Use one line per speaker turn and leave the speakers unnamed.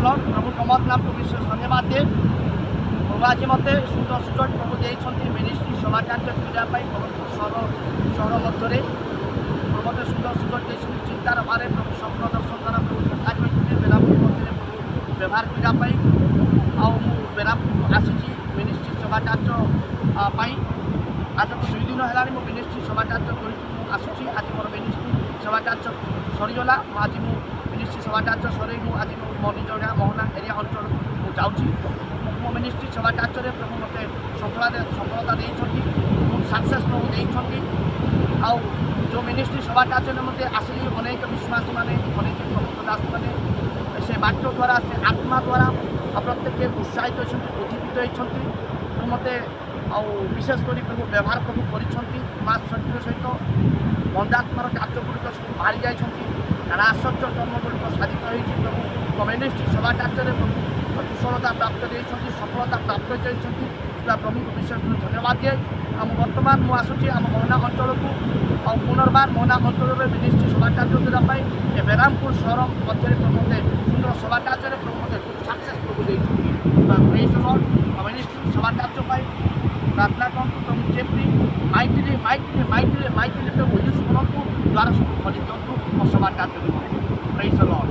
Lord प्रभु कमलनाथ को विशेष धन्यवाद दे। प्रभु आज मत सुंदर सुजोग प्रभु देते मिनिस्ट्री सभाकार्य करने सहर मध्य प्रभु मत सुंदर सुजोग देते चिंतार बारे प्रभु स्वप्न दर्शन द्वारा प्रभु देखा बेलापुर मध्य प्रभु व्यवहार करने बेलापुर आसी मिनिस्ट्री सभाकार्य आज को 2 दिन है मिनिस्ट्री सभाकार्य आसूँ आज मोर मिनिस्ट्री सभाकार्य सरीगला आज मु मिनिस्ट्री सभाकार्य सर आज मो निज गाँ मोहना एरिया अंचल मुझे मो मिनिस्ट्री सभाकार्य प्रभु मत सफलता देती सक्सेस प्रभु देती आउ जो मिनिस्ट्री सभाकार्य मत आसिली अनेक विश्वासी मैंने अनेक प्रबोध दास मैंने से वाक्य द्वारा से आत्मा द्वारा प्रत्येक उत्साहित होती उद्दीपित होती मत विशेषकर प्रभु व्यवहार प्रभु कर शक्तिर सहित बंदात्मार कार्यगुड़िक सब बाहरी जाइए आश्चर्य कर्मगुड़िक साधित होती प्रभु कम्युनिस्ट सभाकार्य प्रभु कुशलता प्राप्त होती सफलता प्राप्त होती प्रभु को विशेष धन्यवाद दिए। बर्तमान मुझे आसूँ आम मोहना अंचल को पुनर्बार मोहना अंचल में मिनिस्ट्री सभाकार्य करने बेरामपुर सहर मध्य प्रभु सुंदर सभाकार्य प्रभु मत सक्सेस प्रभु देती मिनिस्ट्री सभाकार्य प्रार्थना करूँ प्रभु जेपरी माइटिली माइटिली माइटिली माइटिली प्रभु यूज करूँ द्वारा सब फलित सभाकार्य प्रेज द लॉर्ड।